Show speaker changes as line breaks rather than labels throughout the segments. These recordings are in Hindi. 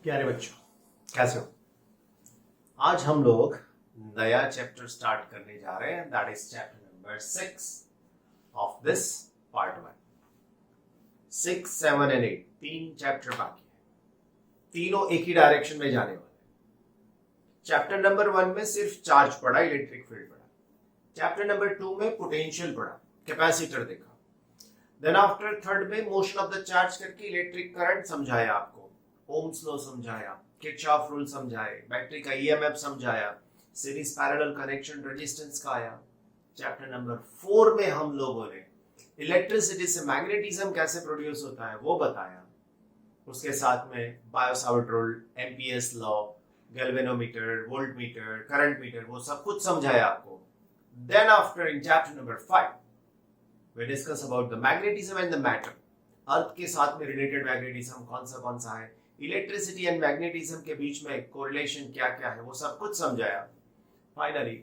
प्यारे बच्चों, कैसे हो? आज हम लोग नया चैप्टर स्टार्ट करने जा रहे हैं, that is chapter number 6 of this part 1। 6, 7 and 8 तीन चैप्टर बाकी है, तीनों एक ही डायरेक्शन में जाने वाले हैं। चैप्टर नंबर 1 में सिर्फ चार्ज पढ़ा, इलेक्ट्रिक फील्ड पढ़ा। चैप्टर नंबर 2 में पोटेंशियल पढ़ा, कैपेसिटर देखा। देन आफ्टर थर्ड में मोशन ऑफ द चार्ज करके इलेक्ट्रिक करंट समझाया आपको, ओम्स लॉ समझाया, किरचॉफ रूल समझाए, बैटरी का ईएमएफ समझाया, सीरीज पैरेलल कनेक्शन रेजिस्टेंस का आया। चैप्टर नंबर 4 में हम लोगों ने इलेक्ट्रिसिटी से मैग्नेटिज्म कैसे प्रोड्यूस होता है वो बताया। उसके साथ में Biot Savart rule, Ampere's law, galvanometer, voltmeter, current meter, वो सब कुछ समझाया आपको। Then after in chapter number 5 we discuss about the magnetism and the matter। Earth के साथ में रिलेटेड मैग्नेटिज्म कौन सा है, इलेक्ट्रिसिटी एंड मैग्नेटिज्म के बीच में कोरिलेशन क्या क्या है, वो सब कुछ समझाया। Finally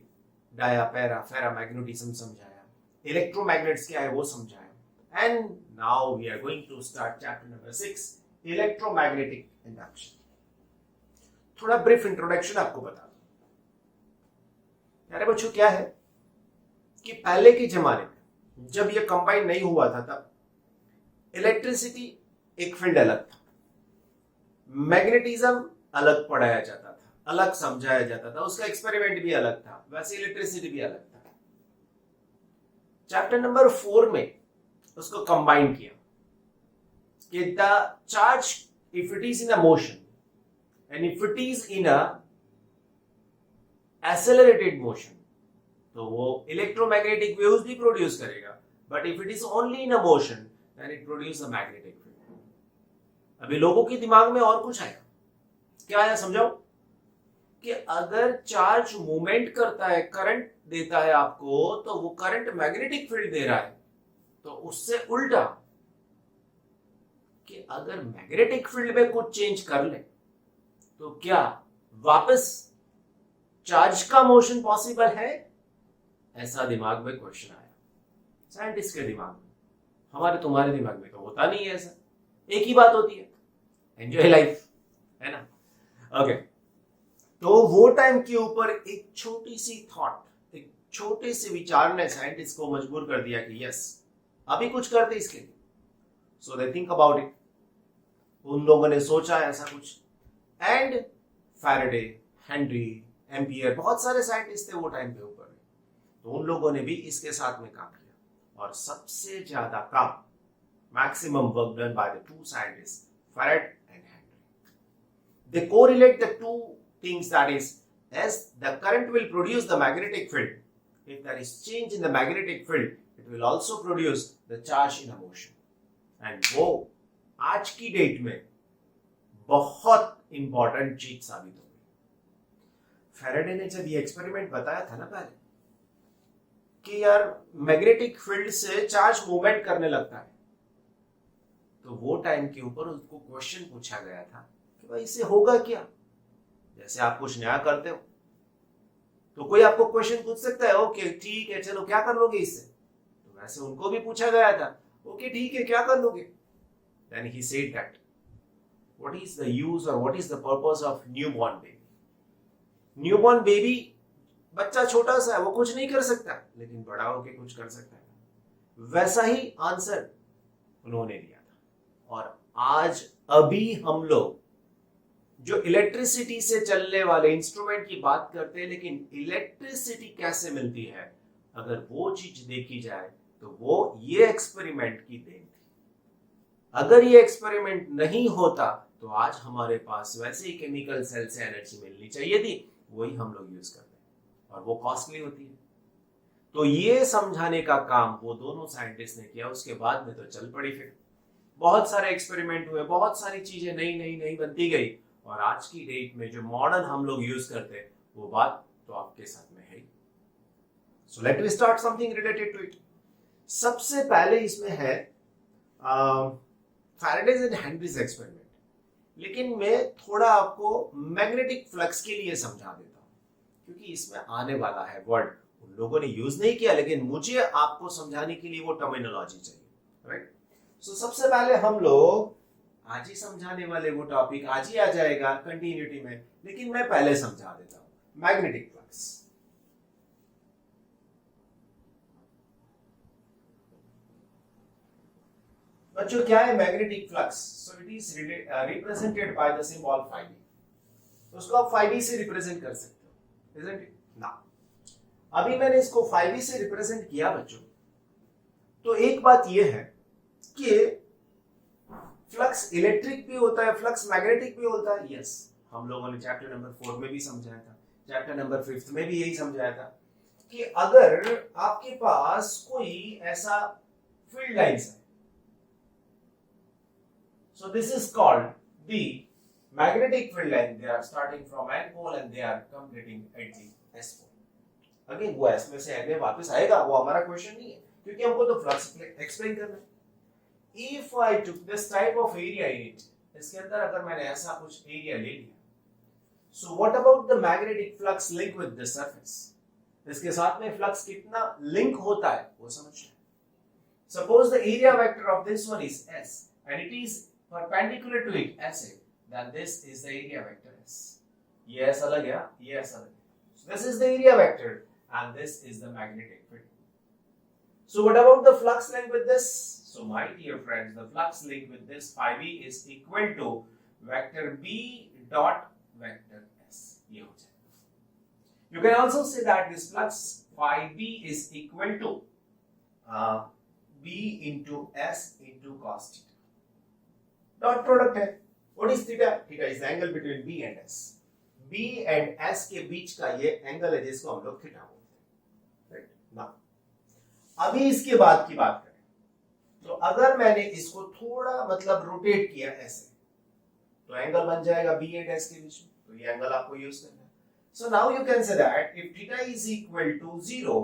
dia, para, ferro magnetism समझाया, इलेक्ट्रोमैग्नेट्स क्या है वो समझाया। And now we are going to start chapter number 6, electromagnetic induction. थोड़ा ब्रीफ इंट्रोडक्शन आपको बता दूं। प्यारे बच्चों, क्या है कि पहले के जमाने में जब ये कंबाइन नहीं हुआ था तब इलेक्ट्रिसिटी एक फील्ड अलग था, मैग्नेटिज्म अलग पढ़ाया जाता था, अलग समझाया जाता था, उसका एक्सपेरिमेंट भी अलग था, वैसे इलेक्ट्रिसिटी भी अलग था। चैप्टर नंबर 4 में उसको कंबाइन किया कि the charge if it is in a motion and if it is in a accelerated motion तो वो इलेक्ट्रोमैग्नेटिक वेव्स भी प्रोड्यूस करेगा, but if it is only in a motion then it produce a magnetic field. अभी लोगों के दिमाग में और कुछ आया, क्या आया समझाओ? कि अगर चार्ज मूवमेंट करता है, करंट देता है आपको, तो वो करंट मैग्नेटिक फील्ड दे रहा है। तो उससे उल्टा कि अगर मैग्नेटिक फील्ड में कुछ चेंज कर ले तो क्या वापस चार्ज का मोशन पॉसिबल है? ऐसा दिमाग में क्वेश्चन आया, साइंटिस्ट के दिमाग में। हमारे तुम्हारे दिमाग में तो होता नहीं है ऐसा, एक ही बात होती है, एंजॉय लाइफ, है ना? ओके, तो वो टाइम के ऊपर एक छोटी सी थॉट, एक छोटे से विचार ने साइंटिस्ट को मजबूर कर दिया कि यस, अभी कुछ करते इसके लिए। सो दे थिंक अबाउट इट। उन लोगों ने सोचा ऐसा कुछ, एंड फैराडे, हेनरी, एम्पियर, बहुत सारे साइंटिस्ट थे वो टाइम पे ऊपर। तो उन लोगों ने भी इसके साथ में काम किया, और सबसे ज्यादा काम, maximum work done by the two scientist, Faraday and Henry. They correlate the two things, that is, as the current will produce the magnetic field, if there is change in the magnetic field, it will also produce the charge in a motion. And वो आज की डेट में बहुत इंपॉर्टेंट चीज साबित हो गई। फैराडे ने जब ये एक्सपेरिमेंट बताया था ना पहले कि यार मैग्नेटिक फील्ड से चार्ज मूवमेंट करने लगता है, तो वो टाइम के ऊपर उसको क्वेश्चन पूछा गया था कि भाई इससे होगा क्या? जैसे आप कुछ नया करते हो तो कोई आपको क्वेश्चन पूछ सकता है, ओके ठीक है चलो क्या कर लोगे इससे? तो वैसे उनको भी पूछा गया था, ओके ठीक है क्या कर लोगे? Then he said that what is the use और what is the purpose of newborn baby. Newborn baby, बच्चा छोटा सा है, वो कुछ नहीं कर सकता, लेकिन बड़ा होके कुछ कर सकता है। वैसा ही आंसर उन्होंने दिया था। और आज अभी हम लोग जो इलेक्ट्रिसिटी से चलने वाले इंस्ट्रूमेंट की बात करते हैं, लेकिन इलेक्ट्रिसिटी कैसे मिलती है अगर वो चीज देखी जाए तो वो ये एक्सपेरिमेंट की देन थी। अगर ये एक्सपेरिमेंट नहीं होता तो आज हमारे पास वैसे ही केमिकल सेल से एनर्जी मिलनी चाहिए थी, वही हम लोग यूज करते हैं, और वो कॉस्टली होती है। तो ये समझाने का काम वो दोनों साइंटिस्ट ने किया। उसके बाद में तो चल पड़ी, फिर बहुत सारे एक्सपेरिमेंट हुए, बहुत सारी चीजें नई नई नई बनती गई, और आज की डेट में जो मॉडर्न हम लोग यूज करते हैं वो बात तो आपके साथ में है। So let we start something related to it. सबसे पहले इसमें है फैराडेज एंड हेनरीज एक्सपेरिमेंट, लेकिन मैं थोड़ा आपको मैग्नेटिक फ्लक्स के लिए समझा देता हूं, क्योंकि इसमें आने वाला है वर्ड उन लोगों ने यूज नहीं किया, लेकिन मुझे आपको समझाने के लिए वो टर्मिनोलॉजी चाहिए, राइट? सो सबसे पहले हम लोग आज ही समझाने वाले वो टॉपिक आज ही आ जाएगा कंटिन्यूटी में, लेकिन मैं पहले समझा देता हूं मैग्नेटिक फ्लक्स। बच्चों क्या है magnetic flux? So it is represented by the symbol phi b। उसको आप phi b से रिप्रेजेंट कर सकते हो, isn't it? ना अभी मैंने इसको phi b से रिप्रेजेंट किया बच्चों, तो एक बात यह है कि फ्लक्स इलेक्ट्रिक भी होता है, फ्लक्स मैग्नेटिक भी होता है। यस, हम लोगों ने चैप्टर नंबर 4 में भी समझाया था, चैप्टर नंबर 5 में भी यही समझाया था कि अगर आपके पास कोई ऐसा फील्ड लाइंस है, so this is called the magnetic field line. They are starting from N pole and they are completing at the S pole. Again वो S में से N में वापस आएगा, वो हमारा क्वेश्चन नहीं है, क्योंकि हमको तो फ्लक्स एक्सप्लेन करना है। If I took this type of area in it, इसके अंदर अगर मैंने ऐसा कुछ एरिया ले लिया, so what about the magnetic flux link with the surface? इसके साथ में फ्लक्स कितना लिंक होता है वो समझना है। Suppose the area vector of this one is S and it is perpendicular to it ऐसे, then this is the area vector S। ये S अलग है, ये S अलग है। So this is the area vector and this is the magnetic field। So what about the flux link with this? So my dear friends, the flux link with this phi b is equal to vector b dot vector S। ये हो जाएगा। You can also say that this flux phi b is equal to b into S into cos theta। Dot product है। What is theta? Theta is angle between B and S. B and S के बीच का ये एंगल है जिसको हम लोग थीटा बोलते हैं, राइट ना। अभी इसके बाद की बात करें तो अगर मैंने इसको थोड़ा मतलब रोटेट किया ऐसे, तो एंगल बन जाएगा बी एंड एस के बीच में, तो ये एंगल आपको यूज करना है। So now you can say that if theta is equal to 0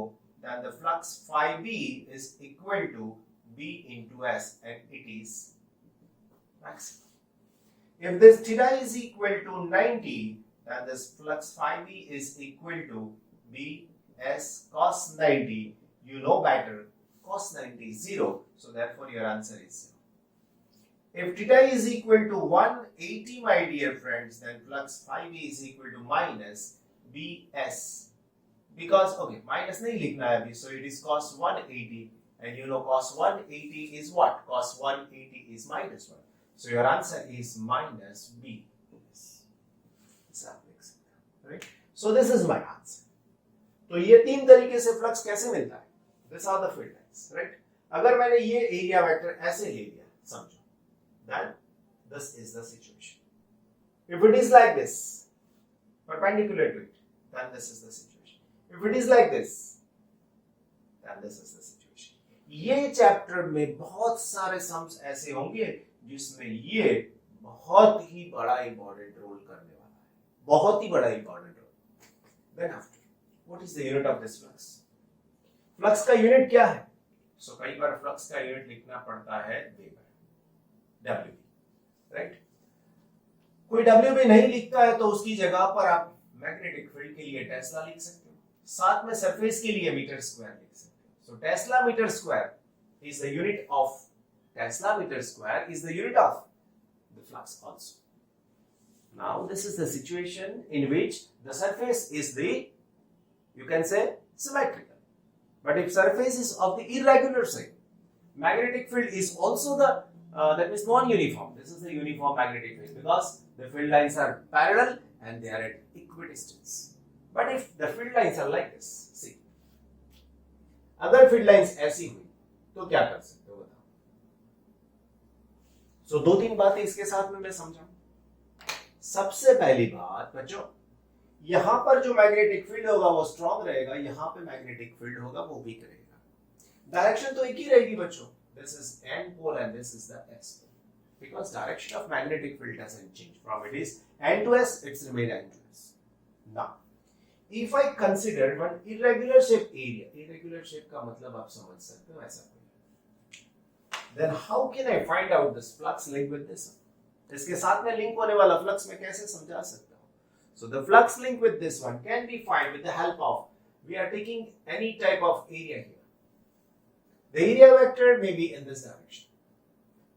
then the flux phi b is equal to b into s and it is maximum। If this theta is equal to 90, then this flux phi b is equal to b s cos 90. You know better, cos 90 is 0, so therefore your answer is 0. If theta is equal to 180, my dear friends, then flux phi b is equal to minus bs, because okay minus नहीं लिखना है अभी, so it is cos 180 and you know cos 180 is what? Cos 180 is minus 1. So your answer is minus b. Right? So this is my answer. तो ये तीन तरीके से फ्लक्स कैसे मिलता है? These are the field lines, right? अगर मैंने ये एरिया वेक्टर ऐसे ले लिया, समझो, then this is the situation. If it is like this, perpendicular to it, then this is the situation. If it is like this, then this is the situation. ये चैप्टर में बहुत सारे सम्स ऐसे होंगे जिसमें ये बहुत ही बड़ा इंपॉर्टेंट रोल करने वाला है, बहुत ही बड़ा important role. Then after what is the unit of this flux? Flux का यूनिट क्या है? सो कई बार फ्लक्स का यूनिट लिखना पड़ता है वेबर, डब्ल्यू, राइट। कोई डब्ल्यू भी नहीं लिखता है तो उसकी जगह पर आप मैग्नेटिक फील्ड के लिए टेस्ला लिख सकते हो, साथ में सरफेस के लिए मीटर स्क्वायर लिख सकते हो। So tesla meter square is the unit of Tesla meter square is the unit of the flux also. Now this is the situation in which the surface is the, you can say, symmetrical. But if surface is of the irregular shape, magnetic field is also the that means non-uniform. This is the uniform magnetic field because the field lines are parallel and they are at equidistance. But if the field lines are like this, see, अगर field lines ऐसी हुई तो क्या कर सकते हो बताओ? So, दो तीन बातें इसके साथ में मैं समझाऊं। सबसे पहली बात बच्चों, यहां पर जो मैग्नेटिक फील्ड होगा वो स्ट्रॉन्ग रहेगा, यहां पे मैग्नेटिक फील्ड होगा वो वीक रहेगा। डायरेक्शन तो एक ही रहेगी बच्चों, this is N pole and this is the S pole, because direction of magnetic field doesn't change from it is N to S, it's remain N to S. Now if I consider one irregular shape area, irregular shape का मतलब आप समझ सकते हो ऐसा, then how can I find out this flux link with this? इसके साथ में लिंक होने वाला फ्लक्स मैं कैसे समझा सकता हूँ? So the flux link with this one can be found with the help of, we are taking any type of area here. The area vector may be in this direction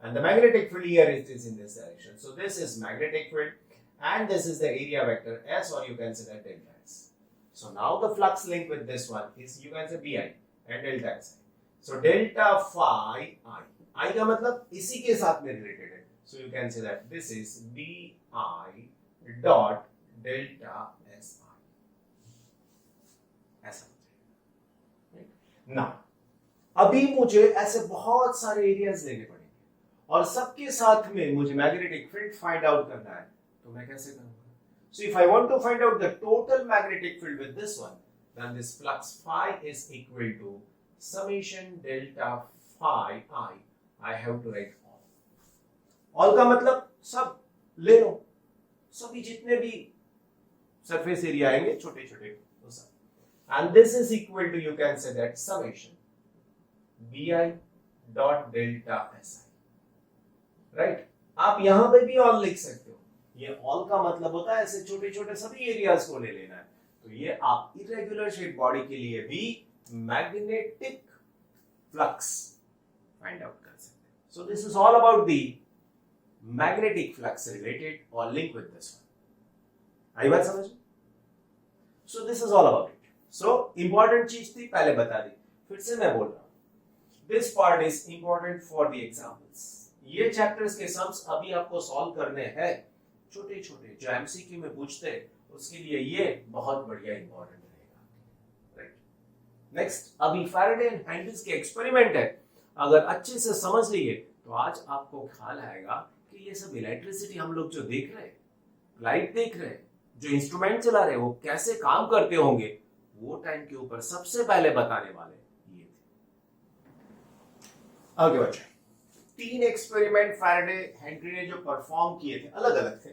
And the magnetic field here is in this direction. So this is magnetic field and this is the area vector S, or you can say that delta S. So now the flux link with this one is, you can say Bi and delta S. So delta phi I. I का मतलब इसी के साथ में related है. So you can say that this is Bi dot delta Si. ऐसा. Now, अभी मुझे ऐसे बहुत सारे एरियाज लेने पड़ेंगे और सबके साथ में मुझे मैग्नेटिक फील्ड फाइंड आउट करना है, तो मैं कैसे करूंगा? So if I want to find out the total magnetic field with this one, then this flux phi is equal to summation delta phi I. I have to write all. All का मतलब सब ले लो, सभी जितने भी सरफेस एरिया आएंगे छोटे छोटे वो सब. And this is equal to, you can say that summation Bi dot delta Si. Right? आप यहां पे भी all लिख सकते हो. ये all का मतलब होता है ऐसे छोटे छोटे सभी एरियाज को ले लेना है. तो ये आप इरेगुलर शेप बॉडी के लिए भी मैग्नेटिक फ्लक्स फाइंड आउट कर सकते हैं. So this is all about the magnetic flux related or link with this one. आई बात समझ? So this is all about it. So important चीज थी पहले बता दी, फिर से मैं बोल रहा हूं. This part is important for the examples. ये चैप्टर्स के सम्स अभी आपको सॉल्व करने हैं, छोटे छोटे जो एमसीक्यू में पूछते हैं, उसके लिए ये बहुत बढ़िया इंपॉर्टेंट रहेगा. राइट. नेक्स्ट, अभी फैराडे एंड हैंडल्स के एक्सपेरिमेंट है. अगर अच्छे से समझ लिए तो आज आपको ख्याल आएगा कि ये सब इलेक्ट्रिसिटी हम लोग जो देख रहे हैं, लाइट देख रहे हैं, जो इंस्ट्रूमेंट चला रहे हैं, वो कैसे काम करते होंगे, वो टाइम के ऊपर सबसे पहले बताने वाले ये थे. आगे बढ़े. 3 एक्सपेरिमेंट फैराडे हेनरी ने जो परफॉर्म किए थे अलग अलग थे,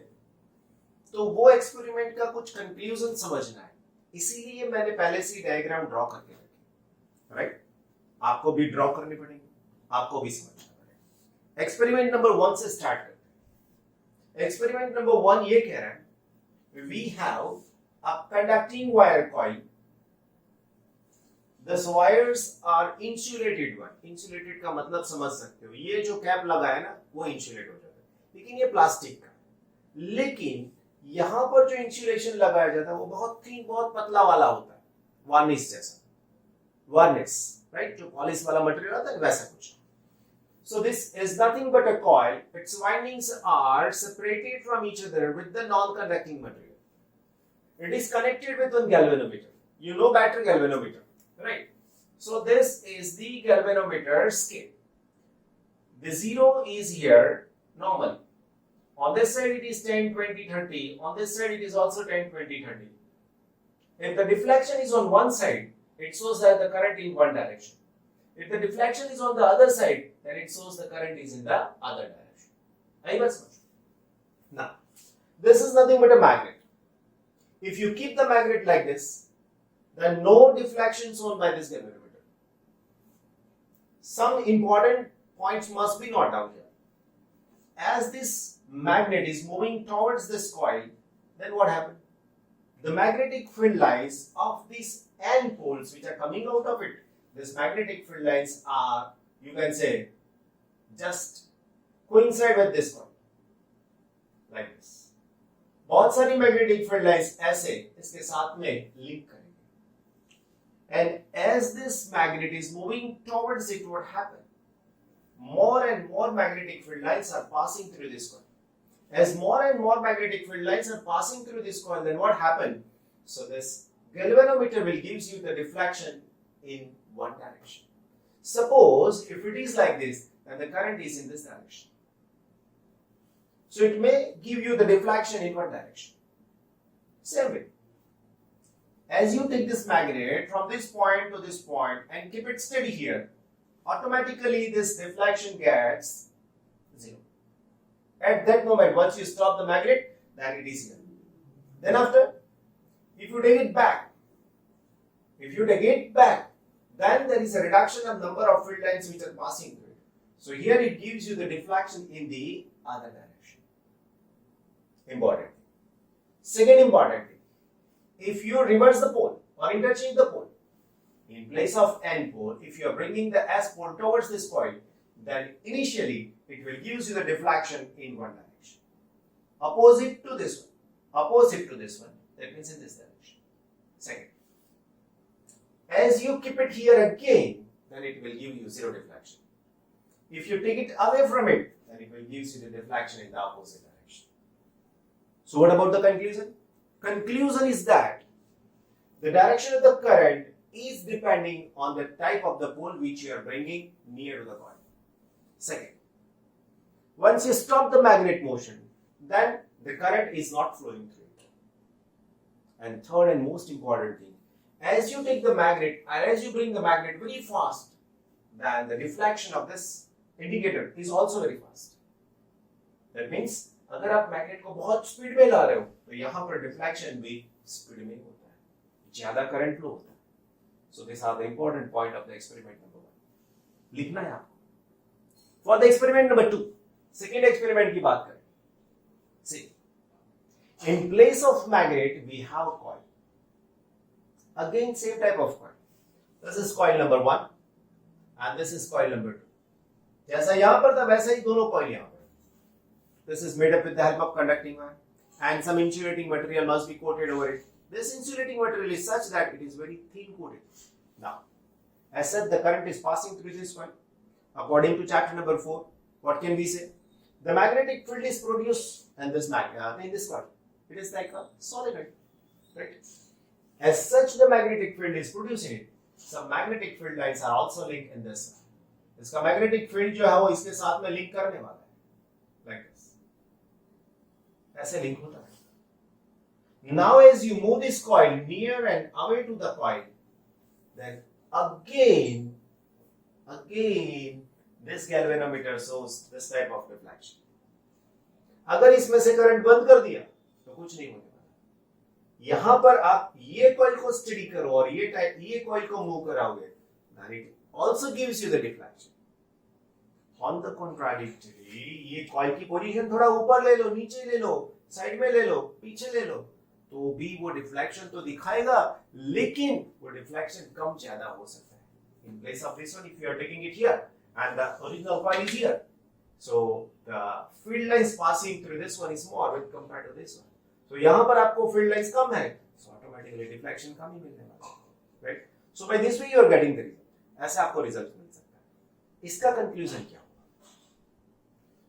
तो वो एक्सपेरिमेंट का कुछ कंक्लूजन समझना है, इसीलिए मैंने पहले से डायग्राम ड्रॉ करके रखी. राइट. आपको भी ड्रॉ करनी पड़ेगी, आपको भी समझना पड़ेगा. एक्सपेरिमेंट नंबर 1 से स्टार्ट करते हैं. एक्सपेरिमेंट नंबर 1 ये कह रहा है, we have a conducting wire coil. These wires are insulated one. Insulated का मतलब समझ सकते हो, ये जो कैप लगा है ना वो इंसुलेट हो जाता है, लेकिन ये प्लास्टिक का. लेकिन यहां पर जो इंसुलेशन लगाया जाता है वो बहुत थिन, बहुत पतला वाला होता है, वार्निश जैसा. वार्निश, राइट, जो पॉलिश वाला मटेरियल आता है वैसा कुछ. So this is nothing but a coil. Its windings are separated from each other with the non-conducting material. It is connected with one galvanometer. You know battery galvanometer, right? So this is the galvanometer scale. The 0 is here normal. On this side it is 10, 20, 30. On this side it is also 10, 20, 30. If the deflection is on one side, it shows that the current in one direction. If the deflection is on the other side, then it shows the current is in the other direction. Are you understand? Now, this is nothing but a magnet. If you keep the magnet like this, then no deflection shown by this galvanometer. Some important points must be noted down here. As this magnet is moving towards this coil, then what happened? The magnetic field lines of these N poles which are coming out of it, this magnetic field lines are, you can say, just coincide with this one, like this. बहुत सारी magnetic field lines ऐसे इसके साथ में link करेंगे. And as this magnet is moving towards it, what happen? More and more magnetic field lines are passing through this coil. As more and more magnetic field lines are passing through this coil, then what happen? So this galvanometer will gives you the deflection in one direction. Suppose if it is like this, then the current is in this direction. So it may give you the deflection in one direction. Same way. As you take this magnet from this point to this point and keep it steady here, automatically this deflection gets 0. At that moment, once you stop the magnet, then it is here. Then after, if you take it back, then there is a reduction of number of field lines which are passing through it. So here it gives you the deflection in the other direction. Important. Second important thing, if you reverse the pole or interchange the pole, in place of N pole, if you are bringing the S pole towards this coil, then initially it will give you the deflection in one direction. Opposite to this one, that means in this direction. Second, as you keep it here again, then it will give you zero deflection. If you take it away from it, then it will give you the deflection in the opposite direction. So what about the conclusion? Conclusion is that the direction of the current is depending on the type of the pole which you are bringing near to the coil. Second, once you stop the magnet motion, then the current is not flowing through it. And third and most important thing, as you take the magnet and as you bring the magnet very fast, then the deflection of this indicator is also very fast. That means अगर आप मैग्नेट को बहुत स्पीड में ला रहे हो तो यहाँ पर डिफ्लेक्शन भी स्पीड में होता है, ज्यादा करंट फ्लो होता है. So these are the important point of the experiment number 1. लिखना है आपको. For the experiment number 2, second experiment की बात करें. See, in place of magnet we have a coil. Again same type of coil. This is coil number 1 and this is coil number 2. जैसा यहाँ पर था वैसा ही दोनों coil यहाँ पर. This is made up with the help of conducting wire and some insulating material must be coated over it. This insulating material is such that it is very thin coated. Now, as such, the current is passing through this coil. According to chapter number 4, what can we say? The magnetic field is produced in this coil. It is like a solenoid, right? As such, the magnetic field is producing it. Some magnetic field lines are also linked in this. इसका magnetic field जो है वो इसके साथ में link करने वाला है, like this. ऐसे link होता है. Now, as you move this coil near and away to the coil, then again, this galvanometer shows this type of deflection. अगर इसमें से करंट बंद कर दिया तो कुछ नहीं होने वाला. यहां पर आप ये कॉइल को स्टडी करो और ये कॉइल को मूव कराओगे, then it also gives you the deflection. On the contrary, ये कॉइल की पोजीशन थोड़ा ऊपर ले लो, नीचे ले लो, साइड में ले लो, पीछे ले लो, तो भी वो डिफ्लेक्शन तो दिखाएगा, लेकिन वो डिफ्लेक्शन कम ज्यादा हो सकता है. In place of this one, if you are taking it here and the original coil is here, so the field lines passing through this one is more when compared to this one. So यहाँ पर आपको field lines कम है, so automatically deflection कम ही मिलने वाला है, right? So by this way you are getting the result. ऐसे आपको result मिल सकता है. इसका conclusion क्या होगा?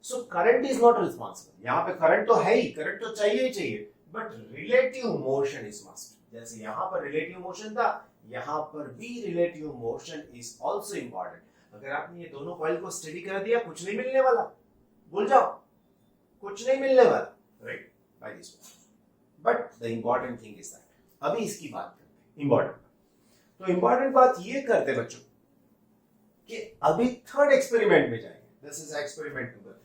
So current is not responsible. यहाँ पे current तो है ही, current तो चाहिए ही चाहिए. But relative motion is must. जैसे यहाँ पर relative motion था, यहाँ पर भी relative motion is also important. अगर आपने ये दोनों कॉइल को स्टडी कर दिया, कुछ नहीं मिलने वाला, भूल जाओ, कुछ नहीं मिलने वाला, right? By this way. But the important thing is that, अभी इसकी बात करते हैं, important. तो important बात ये करते बच्चों, कि अभी थर्ड एक्सपेरिमेंट में जाएंगे. This is experiment number 3.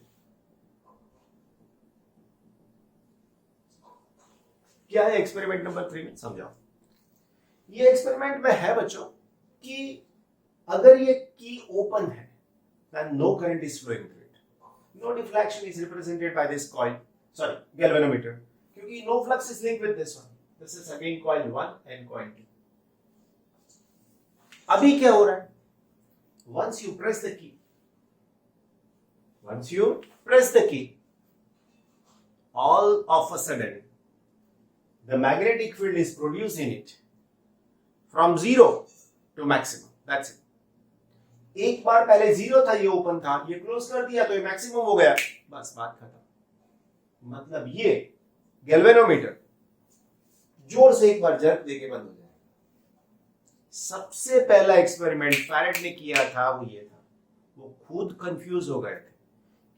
क्या है एक्सपेरिमेंट नंबर 3 में, समझाओ. ये एक्सपेरिमेंट में है बच्चों कि अगर ये की ओपन है, then no current is flowing through it. No deflection is represented by this coil, galvanometer, क्योंकि no flux is linked with this one. This is again coil 1 and coil 2. अभी क्या हो रहा है? Once you press the key, all of a sudden the magnetic field is produced in it from 0 to maximum. That's it. एक बार पहले 0 था, ये ओपन था, ये क्लोज कर दिया तो ये मैक्सिमम हो गया, बस बात खत्म. मतलब ये गैल्वेनोमीटर जोर से एक बार जर्क देके बंद हो जाएगा. सबसे पहला एक्सपेरिमेंट फैरेड ने किया था वो ये था. वो खुद कंफ्यूज हो गए थे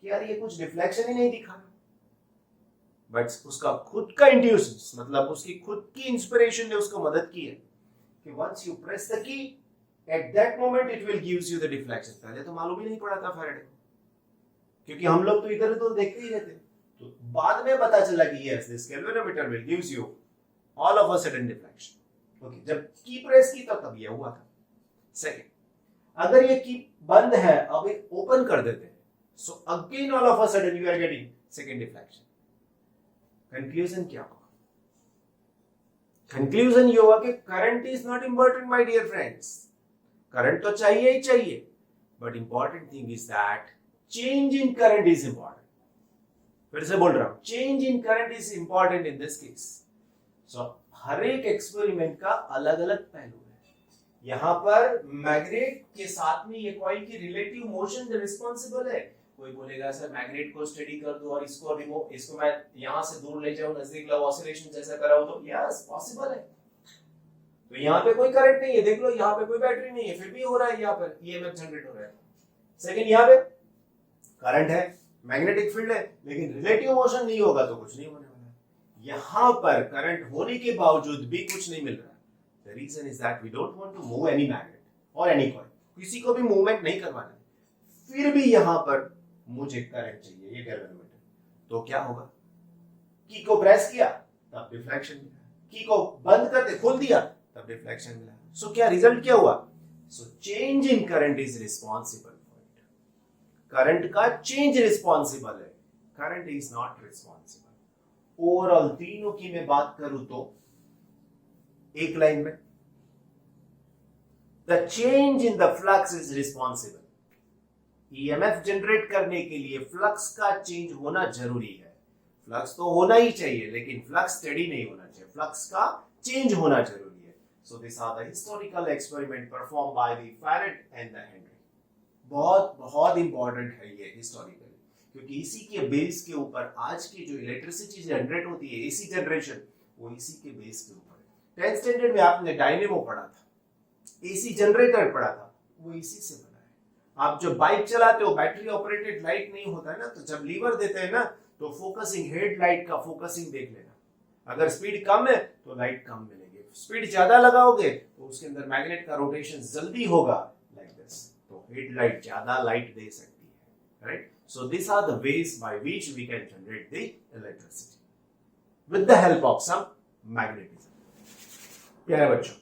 कि यार ये कुछ डिफ्लेक्शन ही नहीं दिखा रहा. बट उसका खुद का इंट्यूशन, मतलब उसकी खुद की इंस्पिरेशन ने उसको मदद की है कि once you press the key, at that moment it will gives you the deflection. पहले तो मालूम ही नहीं पड़ा था फैराडे को, क्योंकि हम लोग तो इधर उधर देखते ही रहते. तो बाद में पता चला कि yes, this galvanometer will gives you all of a sudden deflection. Okay, जब की प्रेस की तब ये हुआ था. सेकंड, अगर ये की बंद है, अब ओपन कर देते हैं, so again all of a sudden you are getting second deflection. Conclusion क्या होगा? कंक्लूजन ये होगा कि current is not important my dear friends. Current तो चाहिए ही चाहिए, but important thing is that change in current is important. फिर से बोल रहा हूं, change in current is important in this case. So हर एक एक्सपेरिमेंट का अलग अलग पहलू है. यहां पर मैग्नेट के साथ में ये कॉइल की रिलेटिव मोशन रिस्पॉन्सिबल है. कोई बोलेगा सर मैग्नेट को स्टडी कर दो और इसको मैं यहां से दूर ले जाऊं, नजदीक लाऊं, ऑसिलेशन जैसा कराऊं, तो यस पॉसिबल है. तो यहाँ पे कोई करंट नहीं है, देख लो यहाँ पे कोई बैटरी नहीं है, फिर भी हो रहा है, यहाँ पर ईएमएफ जनरेट हो रहा है. सेकंड, यहाँ पे करंट है, मैग्नेटिक फील्ड है, लेकिन रिलेटिव मोशन नहीं होगा तो कुछ नहीं होने वाला. यहाँ पर करंट होने के बावजूद भी कुछ नहीं मिल रहा. The reason is that we don't want to move any magnet और एनी कॉइल. किसी को भी मूवमेंट नहीं करवाना है, फिर भी यहाँ पर मुझे करंट चाहिए, ये गैल्वेनोमीटर. तो क्या होगा, की को प्रेस किया तब डिफ्लेक्शन मिला, की को बंद करते खोल दिया तब डिफ्लेक्शन मिला. सो क्या रिजल्ट क्या हुआ? So change in current is responsible for it. Current का चेंज रिस्पॉन्सिबल है, current is not responsible. Overall तीनों की मैं बात करूं तो एक लाइन में, the change in the flux is responsible. EMF generate करने के लिए फ्लक्स का चेंज होना जरूरी है. फ्लक्स तो होना ही चाहिए, लेकिन फ्लक्स स्टेडी नहीं होना चाहिए, फ्लक्स का चेंज होना जरूरी है. So this are the historical experiment perform by the Faraday and the Henry. बहुत बहुत इंपॉर्टेंट है ये हिस्टोरिकली, क्योंकि इसी के बेस के ऊपर आज की जो इलेक्ट्रिसिटी जनरेट होती है, एसी जनरेशन, वो इसी के बेस के ऊपर है. 10th स्टैंडर्ड में आपने डायनेमो पढ़ा था, एसी जनरेटर पढ़ा था, वो इसी से बना है. आप जो बाइक चलाते हो, बैटरी ऑपरेटेड लाइट नहीं होता है ना, तो जब लीवर देते हैं ना, तो फोकसिंग हेडलाइट का फोकसिंग देख लेना. अगर स्पीड कम है तो लाइट कम मिलेगी, स्पीड ज्यादा लगाओगे तो उसके अंदर मैग्नेट का रोटेशन जल्दी होगा, लाइक दिस, तो हेडलाइट ज्यादा लाइट दे सकती है. Right? So this are the ways by which we can generate the electricity with the help of some magnetism. प्यारे बच्चों,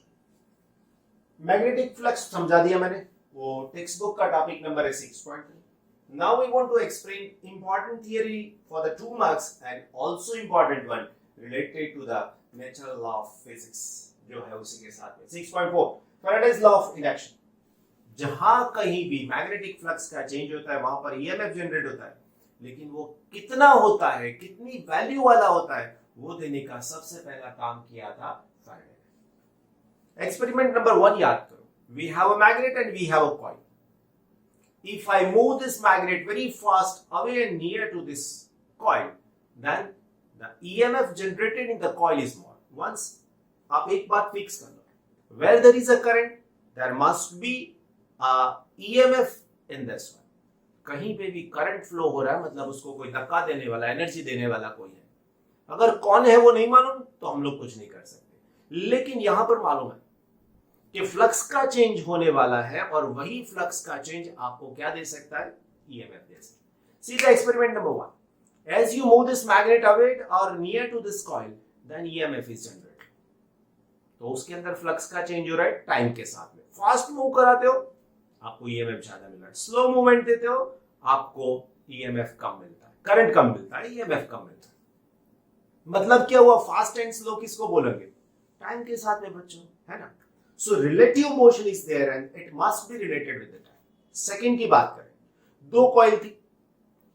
मैग्नेटिक फ्लक्स समझा दिया मैंने, वो टेक्स्ट बुक का टॉपिक नंबर है 6.3. Now we want to explain important theory for the 2 marks and also important one related to the natural law of physics जो है उसी के साथ में. 6.4 Faraday's law of induction. जहां कहीं भी मैग्नेटिक फ्लक्स का चेंज होता है वहां पर ईएमएफ जनरेट होता है, लेकिन वो कितना होता है, कितनी वैल्यू वाला होता है, वो देने का सबसे पहला काम किया था फैराडे ने. एक्सपेरिमेंट नंबर 1 याद करो. We have a magnet and we have a coil. If I move this magnet very fast away and near to this coil, then the EMF generated in the coil is more. Once आप एक बात फिक्स कर लो, where there is a current, there must be a EMF in this one. कहीं पे भी करंट फ्लो हो रहा है, मतलब उसको कोई धक्का देने वाला, एनर्जी देने वाला कोई है. अगर कौन है वो नहीं मालूम तो हम लोग कुछ नहीं कर सकते, लेकिन यहां पर मालूम है कि फ्लक्स का चेंज होने वाला है, और वही फ्लक्स का चेंज आपको क्या दे सकता है, ईएमएफ दे सकता है. See the experiment number 1. As you move this magnet away और near to this coil, then EMF is generated. तो उसके अंदर फ्लक्स का चेंज हो रहा है टाइम के साथ में. फास्ट मूव कराते हो आपको ईएमएफ ज्यादा मिल रहा है, स्लो मूवमेंट देते हो आपको ईएमएफ कम मिलता है, करंट कम मिलता है, ईएमएफ कम मिलता है. मतलब क्या हुआ, फास्ट एंड स्लो किसको बोलेंगे, टाइम के साथ में बच्चों, है ना. So relative motion is there and it must be related with the time. Second की बात करें, 2 कॉइल थी,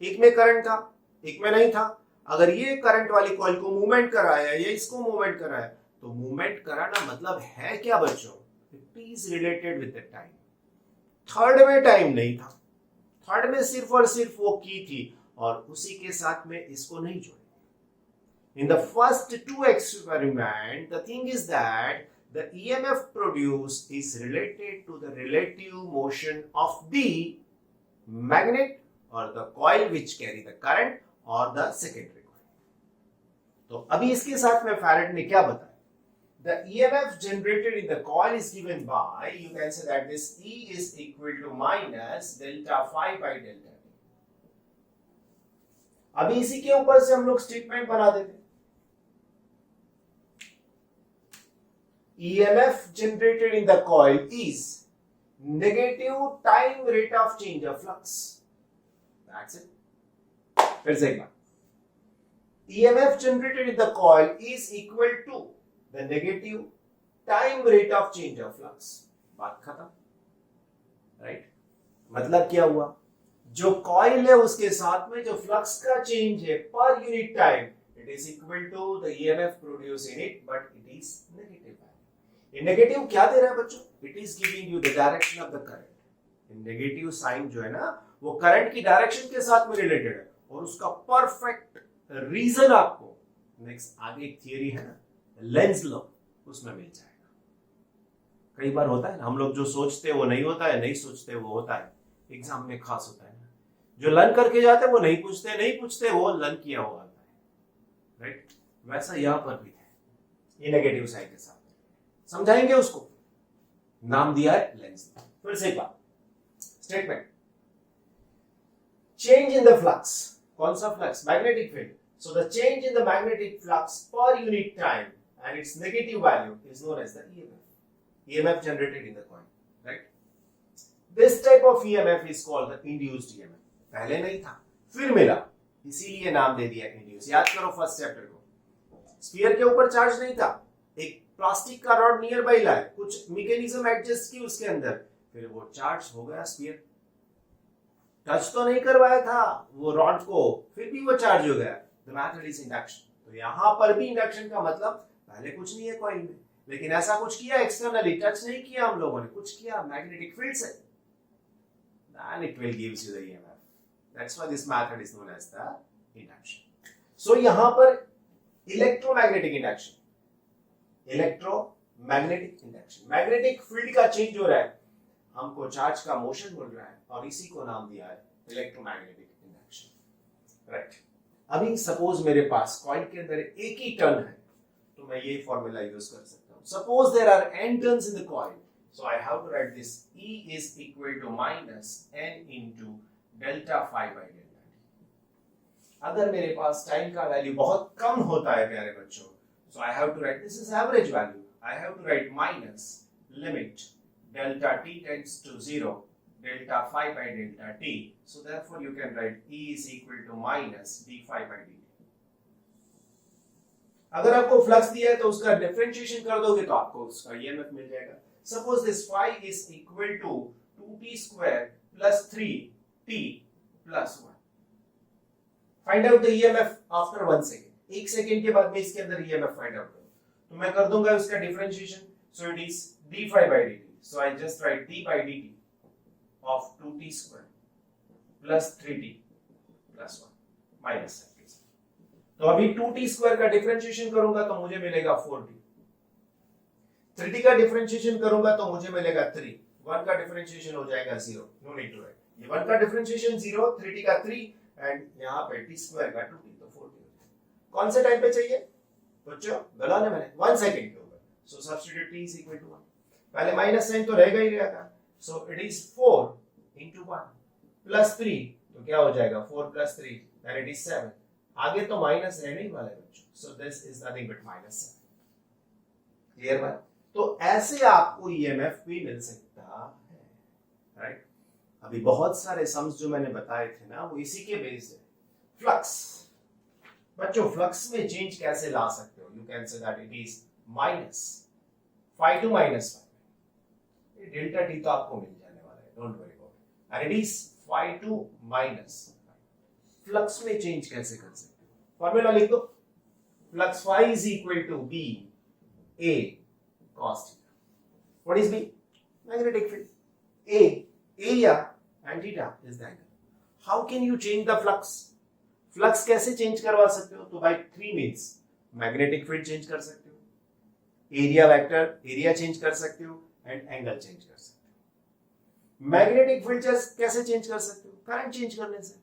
एक में करंट था, एक में नहीं था. अगर ये करंट वाली कॉइल को मूवमेंट कराया या इसको मूवमेंट कराया, तो मूवमेंट कराना मतलब है क्या बच्चों, it is related with the time. Third में टाइम नहीं था, थर्ड में सिर्फ और सिर्फ वो की थी, और उसी के साथ में इसको नहीं जोड़े. In the first 2 experiment, the thing is that the EMF produced is related to the relative motion of the magnet or the coil which carry the current or the secondary coil. तो अभी इसके साथ में फैराडे ने क्या बताया, the EMF generated in the coil is given by, you can say that this E is equal to minus delta phi by delta T. अभी इसी के ऊपर से हम लोग स्टेटमेंट बना देते. EMF generated in the coil is negative time rate of change of flux. That's it. फिर से एक बार, EMF generated in the coil is equal to the negative time rate of change of flux. बात खत्म, right? मतलब क्या हुआ, जो कॉइल है उसके साथ में जो फ्लक्स का चेंज है पर unit time, it is equal to the EMF produce in it, but it is negative. ये नेगेटिव क्या दे रहा है बच्चों, it is giving you the direction of the current. Negative sign जो है ना वो करंट की डायरेक्शन के साथ में रिलेटेड है, और उसका परफेक्ट रीजन आपको नेक्स्ट आगे एक थियरी है ना लेंस लॉ, उसमें मिल जाएगा। कई बार होता है ना, हम लोग जो सोचते हैं वो नहीं होता है, नहीं सोचते वो होता है। एग्जाम में खास होता है ना, जो लर्न करके जाते हैं वो नहीं पूछते, नहीं पूछते वो लर्न किया हुआ होता है, राइट। वैसा यहां पर भी है, ये नेगेटिव साइन के साथ समझाएंगे उसको, नाम दिया है लेंस। फिर से एक बात, statement, change in the flux, कौन सा flux, magnetic field. So the change in the magnetic flux पर unit time and its negative value is known as the EMF generated in the coil, right? This type of EMF is called the induced EMF. पहले नहीं था, फिर मिला, इसीलिए नाम दे दिया induced। याद करो फर्स्ट चैप्टर को, स्फीयर के ऊपर चार्ज नहीं था, एक प्लास्टिक का रॉड नियर बाई लाए, कुछ मैकेनिज्म एडजस्ट की उसके अंदर, फिर वो चार्ज हो गया स्फीयर। टच तो नहीं करवाया था वो रॉड को, फिर भी वो चार्ज हो गया। The method is induction। तो यहां पर भी इंडक्शन का मतलब पहले कुछ नहीं है कॉइल में, लेकिन ऐसा कुछ किया एक्सटर्नली, टच नहीं किया हम लोगों ने, कुछ किया मैग्नेटिक फील्ड से, then it will gives you the EMF. That's why this method is known as the induction. So यहां पर electromagnetic induction, electromagnetic induction, magnetic field का चेंज हो रहा है, हमको चार्ज का मोशन मिल रहा है, और इसी को नाम दिया है इलेक्ट्रोमैग्नेटिक इंडक्शन, राइट। अभी सपोज मेरे पास कॉइल के अंदर एक ही टर्न है, तो मैं ये फॉर्मूला यूज कर सकता हूं। Suppose there are n turns in the coil, so I have to write this E is equal to minus n into delta phi by delta t। अगर मेरे पास टाइम का वैल्यू बहुत कम होता है प्यारे बच्चों, so I have to write, this is average value, I have to write minus limit delta t tends to 0 delta phi by delta t, so therefore you can write E is equal to minus d phi by dt। अगर आपको फ्लक्स दिया है तो उसका डिफरेंशिएशन कर दोगे तो आपको उसका ईएमएफ मिल जाएगा। Suppose this phi is equal to 2t square plus 3t plus 1। Find out the EMF after 1 second. 1 second के बाद में इसके अंदर ईएमएफ फाइंड आउट करो, तो मैं कर दूंगा उसका differentiation, so it is d phi by dt, so I just write d by dt of 2t square plus 3t plus 1 minus है। तो अभी 2t स्क्वायर का डिफरेंशिएशन करूंगा तो मुझे मिलेगा 4t, 3t का डिफरेंशिएशन करूंगा तो मुझे मिलेगा 3, 1 का डिफरेंशिएशन हो जाएगा 0, नो नीड टू राइट। ये 1 का डिफरेंशिएशन 0, 3t का 3 एंड यहां पे t स्क्वायर का 2t, तो 4t। कौन से टाइम पे चाहिए बच्चों, बोला ना मैंने 1 सेकंड के ऊपर, so substitute t is equal to 1। पहले माइनस साइन तो रहेगा ही रहेगा, so it is 4 into 1 plus 3, तो क्या हो जाएगा 4 plus 3 then it is 7। आगे तो माइनस रहने ही वाला है बच्चों, so this is nothing but minus 7। Clear बात। तो ऐसे आपको ईएमएफ भी मिल सकता है, राइट। अभी बहुत सारे सम्स जो मैंने बताए थे ना वो इसी के बेस्ड है। फ्लक्स बच्चों, फ्लक्स में चेंज कैसे ला सकते हो, you can say that it is minus phi to minus phi। Delta T तो आपको मिल जाने वाला है, don't worry about it, and it is phi to minus। Flux में चेंज कैसे कर सकते हो, फॉर्मूला लिख दो, flux phi is equal to b a cos theta। what is b, magnetic field, a area and theta is the angle। how can you change the flux, flux कैसे चेंज करवा सकते हो, तो by 3 means, magnetic field change कर सकते हो, एरिया वेक्टर एरिया चेंज कर सकते हो, एंड एंगल चेंज कर सकते हो। मैग्नेटिक फील्ड कैसे चेंज कर सकते हो, करंट चेंज करने से।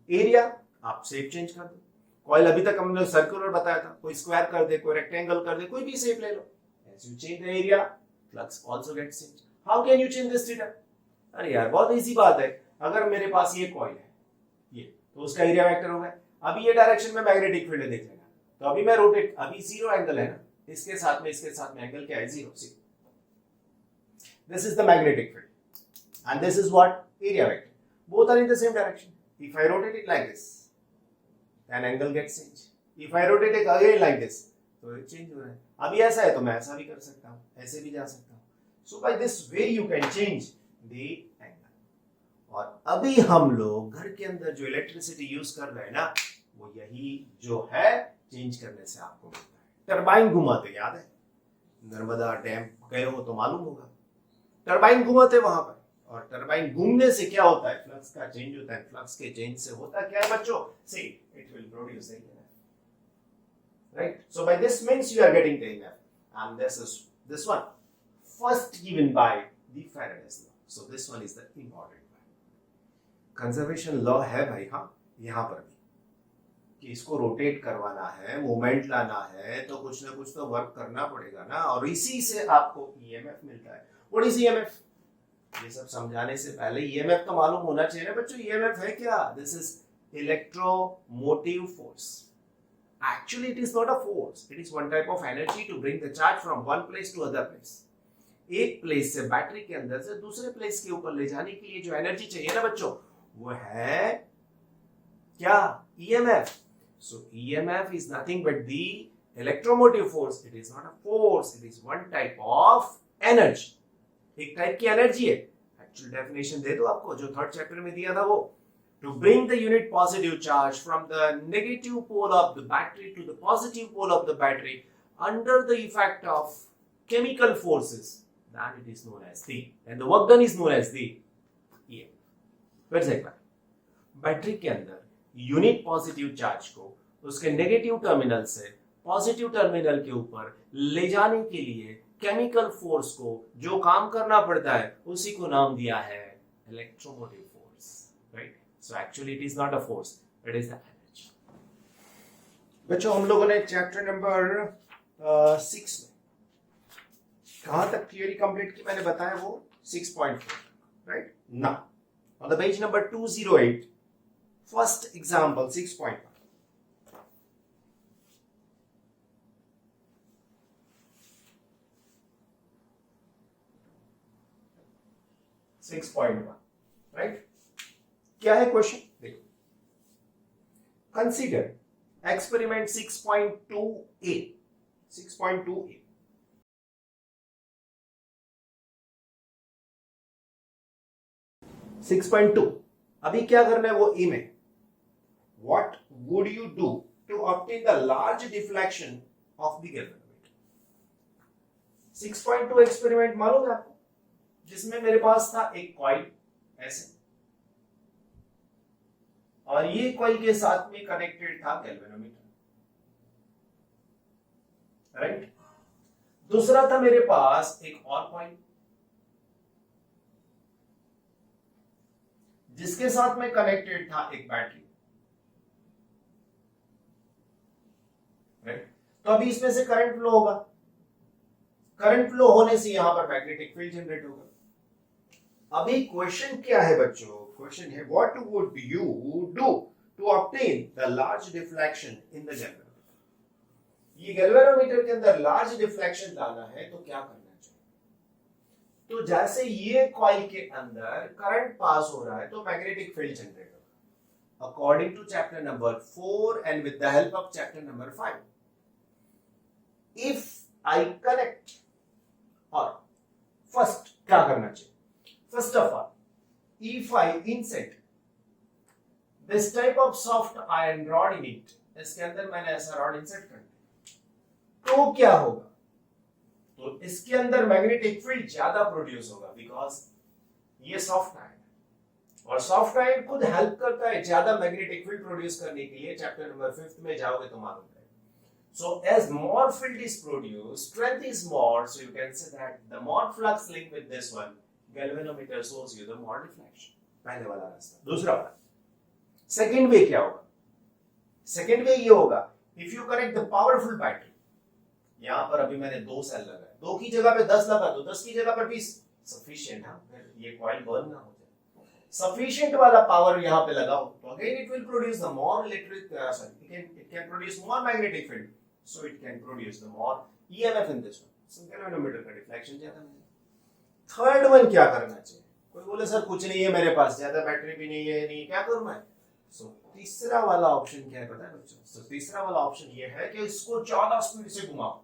एरिया आप शेप चेंज कर दो, कॉइल अभी तक हमने सर्कुलर बताया था, कोई स्क्वायर कर दे, कोई रेक्टेंगल कर दे, कोई भी शेप ले लो, as you change the area flux also gets change. How can you change this theta, अरे यार बहुत इजी बात है, अगर मेरे पास ये कॉइल है ये, तो उसका एरिया वेक्टर होगा, अभी ये डायरेक्शन में मैग्नेटिक फील्ड देख लेना, तो अभी मैं रोटेट, अभी 0 एंगल है ना, इसके साथ में एंगल क्या है 0, this is the magnetic field and this is what, area vector, both are in the same direction. If I rotate it like this, then angle gets changed. If I rotate it again like this, तो चेंज हो रहा है। अभी ऐसा है तो मैं ऐसा भी कर सकता हूँ, ऐसे भी जा सकता हूँ। So by this way you can change the angle. और अभी हम लोग घर के अंदर जो इलेक्ट्रिसिटी यूज कर रहे हैं ना, वो यही जो है चेंज करने से आपको मिलता है। टरबाइन घुमाते, याद है नर्मदा डैम गए हो तो मालूम होगा, टरबाइन घुमाते वहां पर, और टरबाइन घूमने से क्या होता है, फ्लक्स का चेंज होता है। फ्लक्स के चेंज से होता क्या है बच्चों, see it will produce the EMF, right? So by this means you are getting the EMF, and this is this one first given by the Faraday's law. So this one is the important one. Conservation law है भाई, हाँ यहाँ पर भी कि इसको रोटेट करवाना है, मूवमेंट लाना है, तो कुछ ना कुछ तो वर्क करना पड़ेगा ना, और इसी से आपको EMF मिलता है। What is EMF? ये सब समझाने से पहले EMF तो मालूम होना चाहिए ना बच्चों। EMF है क्या? This is electromotive force. Actually it is not a force, it is one type of energy to bring the charge from one place to other place. एक प्लेस से, बैटरी के अंदर से दूसरे प्लेस के ऊपर ले जाने के लिए जो एनर्जी चाहिए ना बच्चों, वो है क्या? EMF. So EMF is nothing but the electromotive force. It is not a force, it is one type of energy. एक टाइप की एनर्जी है। एक्चुअल डेफिनेशन दे दो आपको, जो थर्ड चैप्टर में दिया था वो, to bring the unit positive charge from the negative pole of the battery to the positive pole of the battery under the effect of chemical forces, then it is known as the, and the work done is known as the EMF. फिर से एक बार, बैटरी के अंदर यूनिट पॉजिटिव चार्ज को उसके नेगेटिव टर्मिनल से पॉजिटिव टर्मिनल के ऊपर ले जाने के लिए केमिकल फोर्स को जो काम करना पड़ता है, उसी को नाम दिया है electromotive force, right? So actually it is not a force, it is the energy. बच्चों हम लोगों ने चैप्टर नंबर 6 में कहां तक थियोरी कंप्लीट की मैंने बताया, वो 6.4, right? Now on the page number 208, first example 6.1। 6.1, right? क्या है क्वेश्चन, देखो। Consider experiment 6.2a। 6.2a, अभी क्या करना है वो ए में। What would you do to obtain the large deflection of the galvanometer? 6.2 experiment मालूम है आपको, जिसमें मेरे पास था एक कॉइल ऐसे, और ये कॉइल के साथ में कनेक्टेड था गैल्वेनोमीटर, राइट? दूसरा था मेरे पास एक और कॉइल जिसके साथ में कनेक्टेड था एक बैटरी, राइट? तो अभी इसमें से करंट फ्लो होगा, करंट फ्लो होने से यहां पर मैग्नेटिक फील्ड जनरेट होगा। अभी क्वेश्चन क्या है बच्चों? क्वेश्चन है what would you do to obtain the large deflection in the galvanometer. ये गैल्वेनोमीटर के अंदर लार्ज डिफ्लेक्शन लाना है तो क्या करना चाहिए? तो जैसे ये कॉइल के अंदर करंट पास हो रहा है तो मैग्नेटिक फील्ड जनरेट होगा, according to chapter number 4 and with the help of chapter number 5। If I connect, और फर्स्ट क्या करना चाहिए? First of all, if I insert this type of soft iron rod in it, इसके अंदर मैंने ऐसा रॉड इंसर्ट कर दिया, तो क्या होगा? तो इसके अंदर मैग्नेटिक फील्ड ज्यादा प्रोड्यूस होगा, बिकॉज ये सॉफ्ट आयरन है, और सॉफ्ट आयरन खुद हेल्प करता है ज्यादा मैग्नेटिक फील्ड प्रोड्यूस करने के लिए। चैप्टर नंबर 5 में जाओगे तो मालूम है। So as more field is produced, strength is more, so you can say that the more flux link with this one, galvanometer shows you the more deflection. पहले वाला रास्ता। दूसरा वाला, सेकेंड वे क्या होगा? सेकेंड वे ये होगा, if you connect the powerful battery, यहाँ पर अभी मैंने 2 सेल लगाए, 2 की जगह पे 10 लगा दो, 10 की जगह पर 20, sufficient है, ये कॉइल बर्न ना हो जाए। Sufficient वाला पावर यहाँ पे लगाओ, तो again it will produce the more electric, it can produce more magnetic field, so it can produce the more EMF in this one. So galvanometer का डिफ्लेक्शन ज्यादा मिलेगा। थर्ड वन क्या करना चाहिए? कोई बोले सर कुछ नहीं है मेरे पास, ज्यादा बैटरी भी नहीं है, नहीं क्या करूं मैं? सो तीसरा वाला ऑप्शन क्या है पता है बच्चों? सो तीसरा वाला ऑप्शन ये है कि इसको ज्यादा स्पीड से घुमाओ।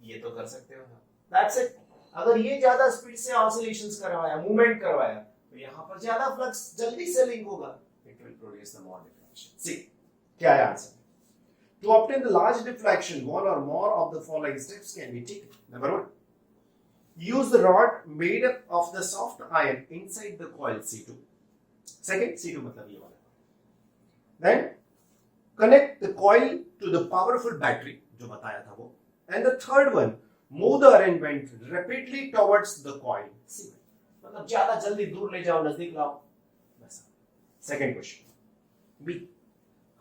ये तो कर सकते हो ना, दैट्स इट। अगर ये ज्यादा स्पीड से ऑसिलेशंस करवाया, मूवमेंट करवाया, तो यहाँ पर ज्यादा फ्लक्स जल्दी से लिंक होगा, it will produce the more deflection. See क्या है answer? To obtain the large deflection, one or more of the following steps can be taken. Number 1, use the rod made up of the soft iron inside the coil C2. Second, C2 मतलब ये वाला. Then connect the coil to the powerful battery जो बताया था वो. And the third one, move the arrangement rapidly towards the coil C1. मतलब ज्यादा जल्दी दूर ले जाओ, नजदीक लाओ. Second question. B.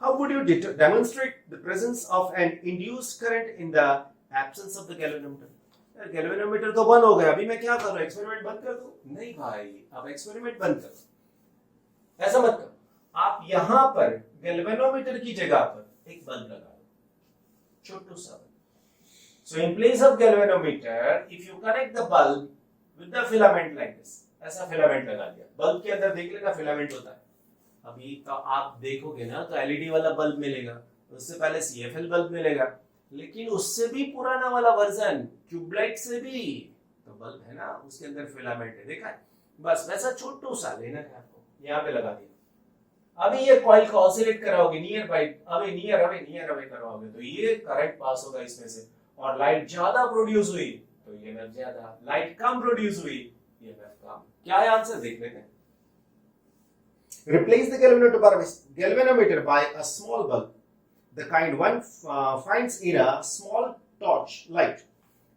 How would you demonstrate the presence of an induced current in the absence of the galvanometer? Galvanometer तो बंद हो गया, अभी मैं क्या कर रहा हूं? एक्सपेरिमेंट बंद कर दूं? नहीं भाई, अब एक्सपेरिमेंट बंद करो, ऐसा मत करो। आप यहां पर गैल्वेनोमीटर की जगह पर एक बल्ब लगा दो, छोटू सा bulb. So in place of galvanometer if you connect the bulb with the filament like this, ऐसा फिलामेंट लगा दिया। बल्ब के अंदर देख लेना फिलामेंट होता है, अभी तो आप देखोगे ना तो एलईडी वाला बल्ब मिलेगा, उससे पहले सीएफएल बल्ब मिलेगा, लेकिन उससे भी पुराना वाला वर्जन ट्यूबलाइट से भी तो बल्ब है ना, उसके अंदर फिलामेंट है, देखा है? बस वैसा छोटू सा लेना है आपको, यहाँ पे लगा दिया। अभी ये कॉइल को ऑसिलेट कराओगे, नियर बाय नियर अवे कराओगे तो ये करंट पास होगा इसमें से, और लाइट ज्यादा प्रोड्यूस हुई तो ईएमएफ ज्यादा, लाइट कम प्रोड्यूस हुई ईएमएफ कम। क्या है आंसर देख लेते हैं। Replace the galvanometer by a small bulb, the kind one finds in a small torch light.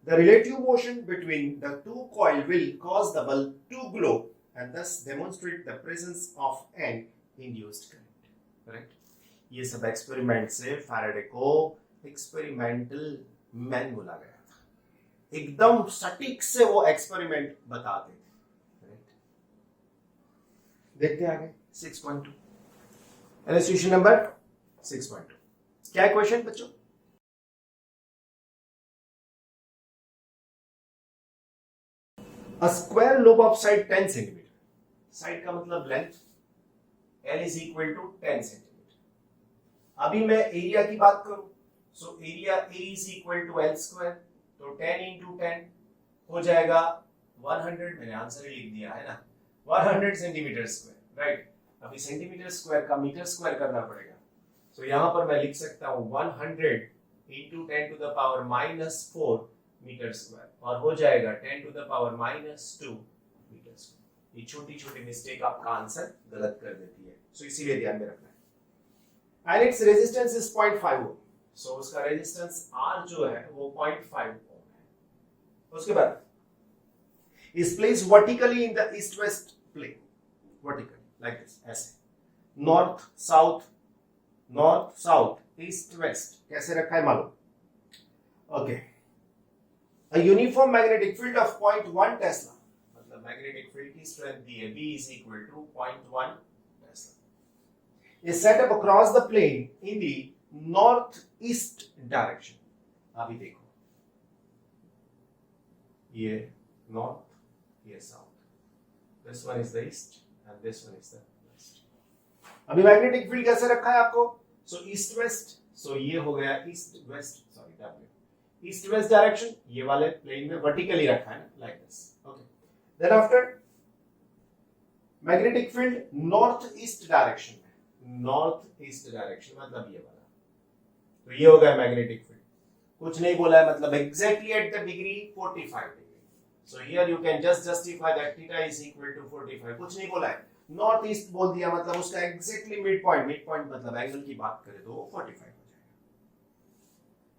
The relative motion between the two coils will cause the bulb to glow and thus demonstrate the presence of an induced current. Correct? ये सब एक्सपेरिमेंट से फैराडे को एक्सपेरिमेंटल मैन बोला गया था, एकदम सटीक से वो एक्सपेरिमेंट बताते थे। Correct? देखते आगे 6.2 illustration number 6.2 क्या है क्वेश्चन बच्चों? A square lobe of side 10 cm, side का मतलब length, L is equal to 10 cm। अभी मैं एरिया की बात करूं, so area A is equal to L square, तो 10 into 10 हो जाएगा 100, मैंने आंसर ही लिख दिया है ना, 100 सेंटीमीटर स्क्वायर, राइट? अभी सेंटीमीटर स्क्वायर का मीटर स्क्वायर करना पड़ेगा, तो यहां पर मैं लिख सकता हूं 100 into 10 to the power minus 4 metre square, और हो जाएगा 10 to the power minus 2 metre square. ये छोटी छोटी मिस्टेक आपका आंसर गलत कर देती है, सो इसीलिए ध्यान में रखना है। एंड इट्स रेजिस्टेंस इज 0.5 ओम, सो उसका रेजिस्टेंस R जो है वो 0.5 ओम है। उसके बाद is placed vertically in the east west plane, vertically like this, ऐसे नॉर्थ साउथ ईस्ट वेस्ट कैसे रखा है मालूम? Okay, a uniform magnetic field of 0.1 Tesla, मतलब मैग्नेटिक फील्ड की स्ट्रेंथ दी है B is equal to 0.1 Tesla, is set up across the plane in the northeast direction। अभी देखो ये नॉर्थ, ये south, this one is the east and this one is the west। अभी मैग्नेटिक फील्ड कैसे रखा है आपको? सो ईस्ट वेस्ट, सो ये हो गया east west, sorry W, east west direction, ये वाले प्लेन में वर्टिकली रखा है ना, like this. Okay, then after magnetic field north east direction में, नॉर्थ ईस्ट डायरेक्शन मतलब ये वाला, तो ये हो गया मैग्नेटिक फील्ड। कुछ नहीं बोला है, मतलब exactly at the degree 45 degree, so here you can just justify that theta is equal to 45, कुछ नहीं बोला है, नॉर्थ ईस्ट बोल दिया मतलब उसका एग्जैक्टली मिड पॉइंट मतलब एंगल की बात करें तो 45 हो जाएगा।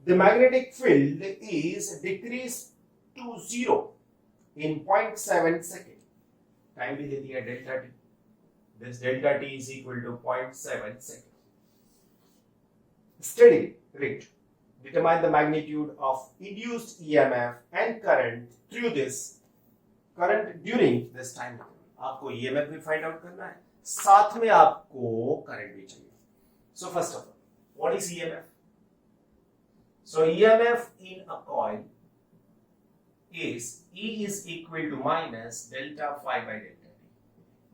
The magnetic field is decreased to 0 in 0.7 second, time भी दे दिया delta T, this delta t is equal to 0.7 second। Steady rate determine the magnitude of induced EMF and current through this current during this time। आपको EMF भी फाइंड आउट करना है, साथ में आपको करंट भी चाहिए। So first of all, what is EMF? So EMF in a coil is E is equal to minus delta phi by delta t।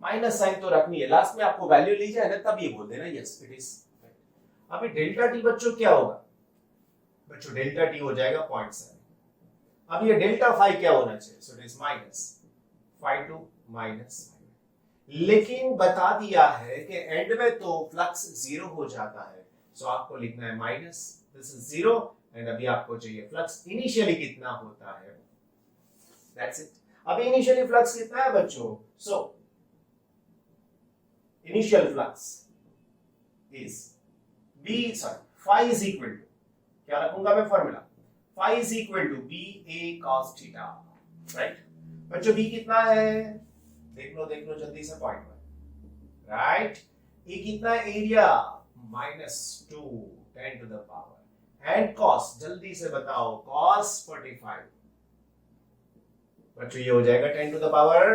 Minus sign तो रखनी है, लास्ट में आपको वैल्यू ली जाए ना तब ये बोल देना यस इट इज। अभी डेल्टा टी बच्चों क्या होगा? बच्चों डेल्टा टी हो जाएगा 0.7। अब ये डेल्टा फाई क्या होना चाहिए? सो it is minus 5 to minus 5। लेकिन बता दिया है कि एंड में तो फ्लक्स जीरो हो जाता है, सो आपको लिखना है minus, this is zero, and अभी आपको चाहिए फ्लक्स इनिशियली कितना होता है, दैट्स इट। अभी इनिशियली फ्लक्स कितना है बच्चों, so initial flux is phi is equal to, क्या रखूंगा मैं formula, phi is equal to ba cos theta, right. बच्चों b कितना है, देख लो जल्दी से पॉइंट पर, राइट। ए कितना है area, -2 10 to the power, and cos जल्दी से बताओ, cos 45, बच्चों ये हो जाएगा 10 टू द पावर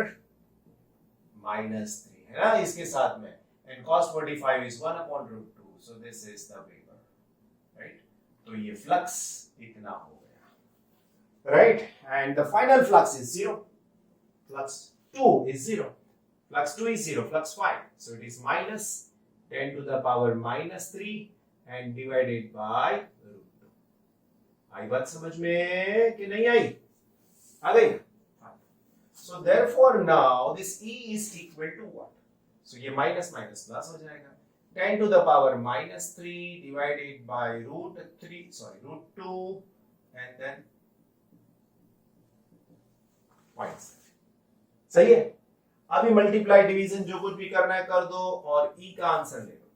-3, है ना इसके साथ में, and cos 45 is 1/√2, so this is the Weber, right? तो ये फ्लक्स इतना हो गया, right, and the final flux is 0, flux 2 is 0, flux 2 is 0, flux 5, so it is minus 10 to the power -3 and divided by √2। आई बात समझ में कि नहीं आई, आ गई। So therefore now this E is equal to what, so ये माइनस माइनस प्लस हो जाएगा, 10 to the power -3 divided by √2 and then points, सही है। अभी मल्टीप्लाई डिवीजन जो कुछ भी करना है कर दो और E का आंसर ले लो,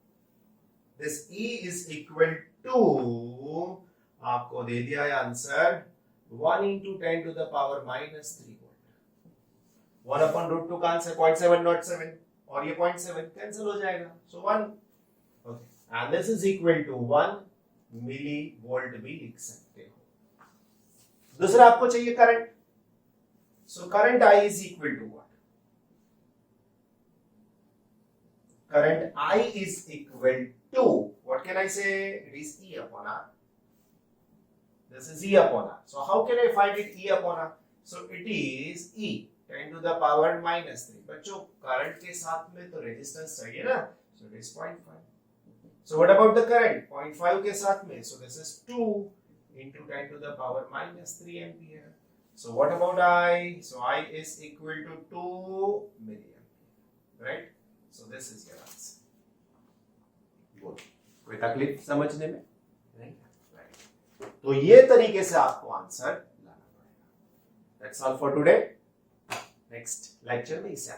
this E is equal to, आपको दे दिया है answer 1 into 10 to the power -3 volt, 1/√2 का आंसर 0.707 और ये 0.7 कैंसिल हो जाएगा, so 1, okay, and this is equal to 1 millivolt भी लिख सकते हो। दूसरा आपको चाहिए current, so current I is equal to what, current I is equal to, what can I say, it is E upon R, this is E upon R, so how can I find it, E upon R, so it is E 10 to the power -3, बच्चों करंट के साथ में तो रेजिस्टेंस चाहिए ना, so it is 0.5, so what about the current, 0.5 के साथ में, so this is 2 into 10 to the power -3 ampere, so what about I, so I is equal to 2 milliampere, right, so this is your answer, good, कोई तकलीफ समझने में नहीं, right, तो ये तरीके से आपको आंसर लाना पड़ेगा। That's all for today, next lecture में इसे